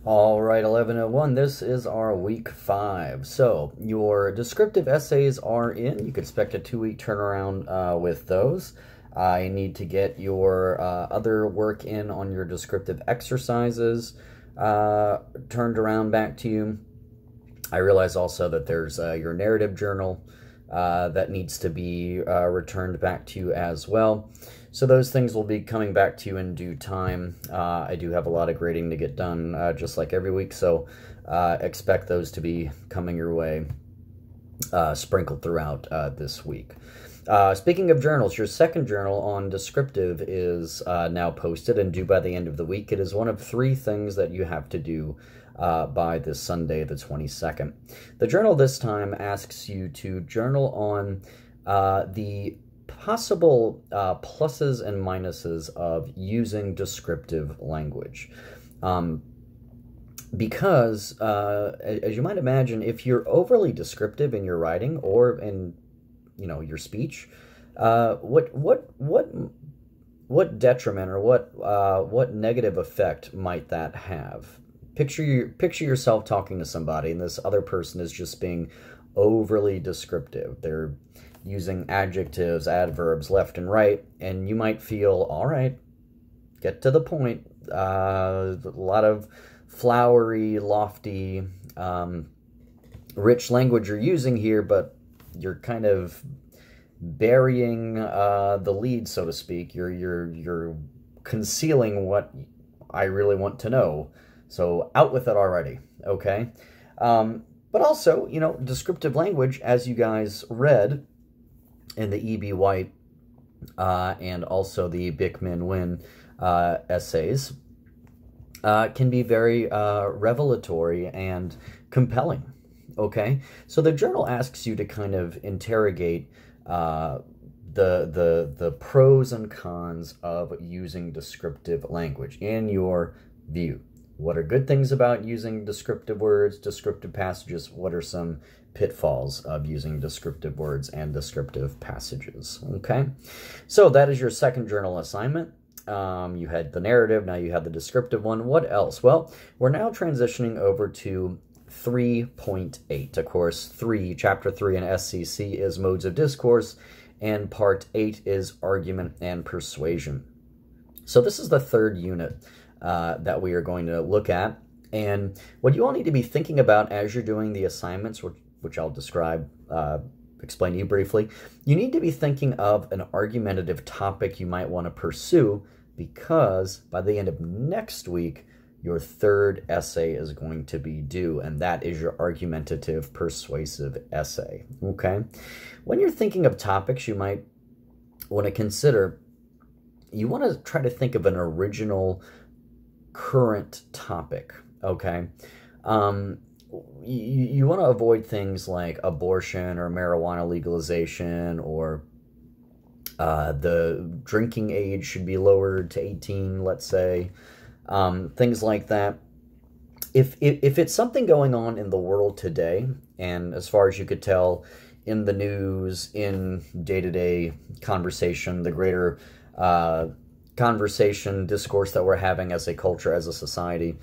All right, 1101, this is our week 5. So your descriptive essays are in. You can expect a 2-week turnaround with those. I need to get your other work in on your descriptive exercises turned around back to you. I realize also that there's your narrative journal that needs to be returned back to you as well. So those things will be coming back to you in due time. I do have a lot of grading to get done, just like every week, so expect those to be coming your way, sprinkled throughout this week. Speaking of journals, your second journal on descriptive is now posted and due by the end of the week. It is one of 3 things that you have to do by this Sunday, the 22nd. The journal this time asks you to journal on the possible pluses and minuses of using descriptive language. Because, as you might imagine, if you're overly descriptive in your writing or in, your speech, what detriment or what negative effect might that have? Picture yourself talking to somebody, and this other person is just being overly descriptive. They're using adjectives, adverbs left and right, and you might feel, all right, get to the point. A lot of flowery, lofty, rich language you're using here, but you're kind of burying the lead, so to speak. You're concealing what I really want to know. So out with it already, okay? But also, descriptive language, as you guys read in the E.B. White and also the Bickman Wynne essays, can be very revelatory and compelling, okay? So the journal asks you to kind of interrogate the pros and cons of using descriptive language in your view. What are good things about using descriptive words, descriptive passages? What are some pitfalls of using descriptive words and descriptive passages? Okay, so that is your second journal assignment. You had the narrative, now you have the descriptive one. What else? Well, we're now transitioning over to 3.8. Of course, chapter 3 in SCC is modes of discourse, and part 8 is argument and persuasion. So this is the third unit that we are going to look at. And what you all need to be thinking about as you're doing the assignments, which I'll explain to you briefly, you need to be thinking of an argumentative topic you might want to pursue, because by the end of next week, your third essay is going to be due, and that is your argumentative persuasive essay, okay? When you're thinking of topics you might want to consider, you want to try to think of an original current topic, okay? You want to avoid things like abortion or marijuana legalization, or the drinking age should be lowered to 18, let's say. Things like that. If it's something going on in the world today, and as far as you could tell in the news, in day-to-day conversation, the greater conversation, discourse that we're having as a culture, as a society,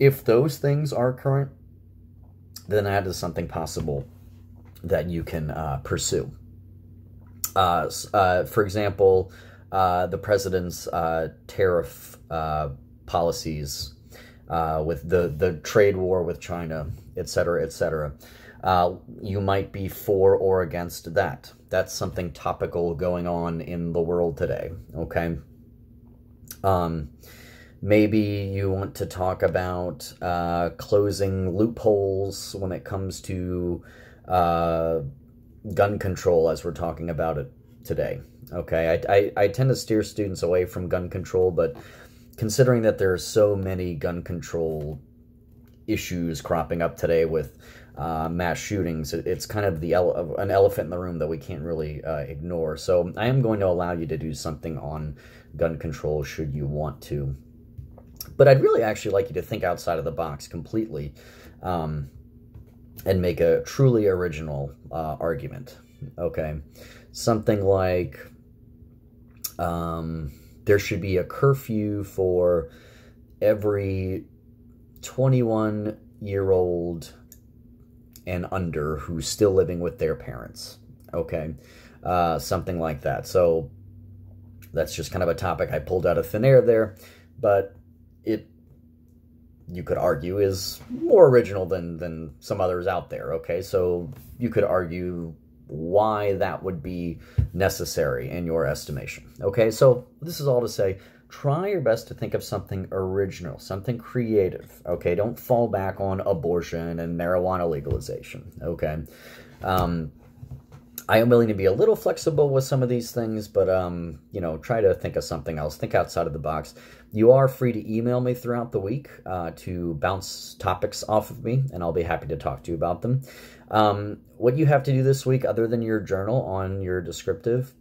if those things are current, then that is something possible that you can pursue. For example, the president's tariff policies with the trade war with China, etc., etc. You might be for or against that. That's something topical going on in the world today, okay? Maybe you want to talk about closing loopholes when it comes to gun control, as we're talking about it today, okay? I tend to steer students away from gun control, but considering that there are so many gun control issues cropping up today with mass shootings, it's kind of an elephant in the room that we can't really ignore. So I am going to allow you to do something on gun control should you want to. But I'd really actually like you to think outside of the box completely and make a truly original argument, okay? Something like there should be a curfew for every 21-year-old and under who's still living with their parents, okay? Something like that. So that's just kind of a topic I pulled out of thin air there, but it, you could argue, is more original than some others out there, okay? So you could argue why that would be necessary in your estimation, okay? So this is all to say, try your best to think of something original, something creative, okay? Don't fall back on abortion and marijuana legalization, okay? I am willing to be a little flexible with some of these things, but, you know, try to think of something else. Think outside of the box. You are free to email me throughout the week to bounce topics off of me, and I'll be happy to talk to you about them. What you have to do this week, other than your journal on your descriptive,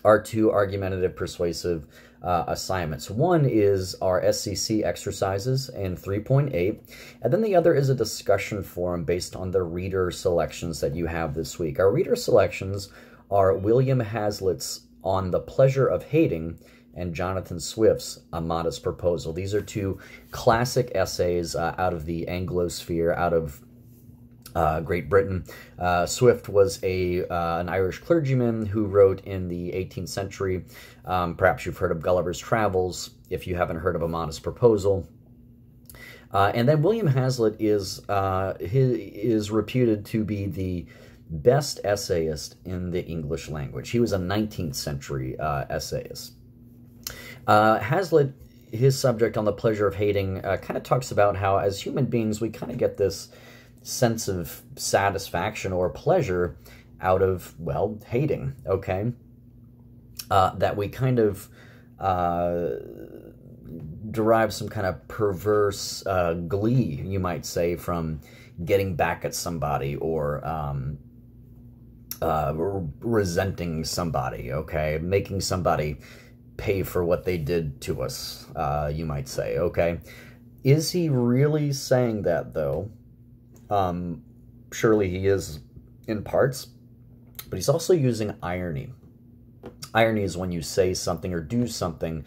are 2 argumentative persuasive assignments. One is our SCC exercises in 3.8, and then the other is a discussion forum based on the reader selections that you have this week. Our reader selections are William Hazlitt's On the Pleasure of Hating and Jonathan Swift's A Modest Proposal. These are 2 classic essays out of the Anglosphere, out of Great Britain. Swift was an Irish clergyman who wrote in the 18th century. Perhaps you've heard of Gulliver's Travels, if you haven't heard of A Modest Proposal. And then William Hazlitt is reputed to be the best essayist in the English language. He was a 19th century essayist. Hazlitt, his subject On the Pleasure of Hating, kind of talks about how as human beings we kind of get this sense of satisfaction or pleasure out of, well, hating, okay? That we kind of derive some kind of perverse glee, you might say, from getting back at somebody or resenting somebody, okay? Making somebody pay for what they did to us, you might say, okay? Is he really saying that, though? Surely he is in parts, but he's also using irony. Irony is when you say something or do something,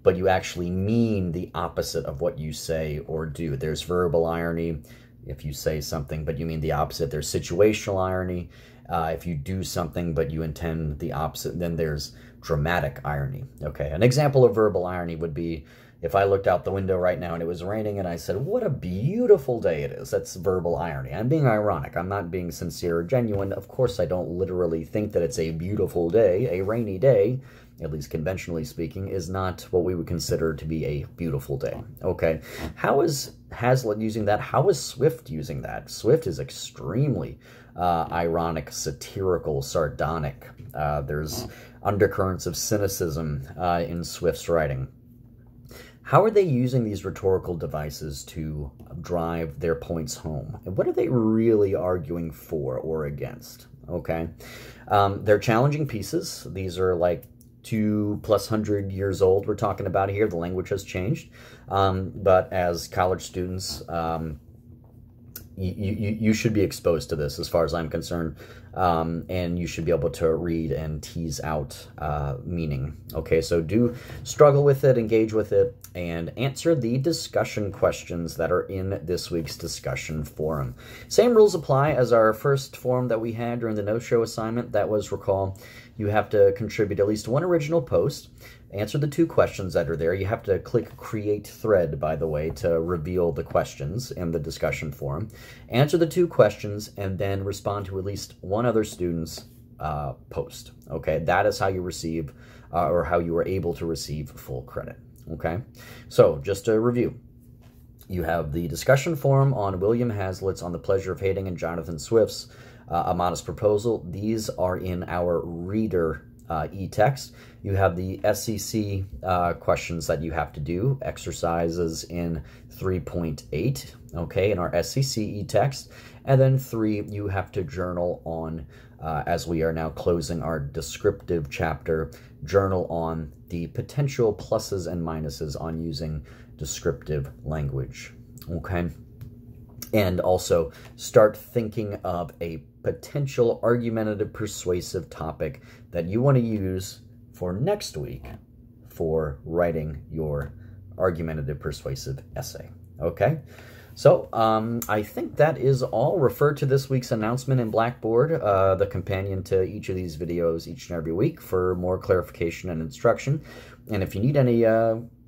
but you actually mean the opposite of what you say or do. There's verbal irony if you say something, but you mean the opposite. There's situational irony. If you do something, but you intend the opposite, then there's dramatic irony. Okay, an example of verbal irony would be if I looked out the window right now and it was raining and I said, "What a beautiful day it is." That's verbal irony. I'm being ironic. I'm not being sincere or genuine. Of course, I don't literally think that it's a beautiful day. A rainy day, at least conventionally speaking, is not what we would consider to be a beautiful day. Okay, how is Hazlitt using that? How is Swift using that? Swift is extremely ironic, satirical, sardonic. There's undercurrents of cynicism in Swift's writing. How are they using these rhetorical devices to drive their points home? And what are they really arguing for or against? Okay, they're challenging pieces. These are like 200+ years old we're talking about here. The language has changed. But as college students, you should be exposed to this as far as I'm concerned, and you should be able to read and tease out meaning. Okay, so do struggle with it, engage with it, and answer the discussion questions that are in this week's discussion forum. Same rules apply as our first forum that we had during the no-show assignment. That was, recall, you have to contribute at least 1 original post, answer the 2 questions that are there. You have to click Create Thread, by the way, to reveal the questions in the discussion forum. Answer the 2 questions, and then respond to at least 1 other student's post. Okay, that is how you receive, or how you are able to receive full credit. Okay, so just to review. You have the discussion forum on William Hazlitt's On the Pleasure of Hating and Jonathan Swift's A Modest Proposal. These are in our reader e-text. You have the SCC questions that you have to do, exercises in 3.8, okay, in our SCC e-text. And then 3, you have to journal on, as we are now closing our descriptive chapter, journal on the potential pluses and minuses on using descriptive language, okay? And also start thinking of a potential argumentative persuasive topic that you want to use for next week for writing your argumentative persuasive essay. Okay? So, I think that is all. Refer to this week's announcement in Blackboard, the companion to each of these videos each and every week, for more clarification and instruction. And if you need any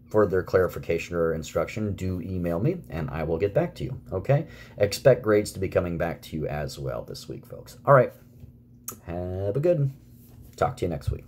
further clarification or instruction, do email me and I will get back to you, okay? Expect grades to be coming back to you as well this week, folks. All right, have a good one. Talk to you next week.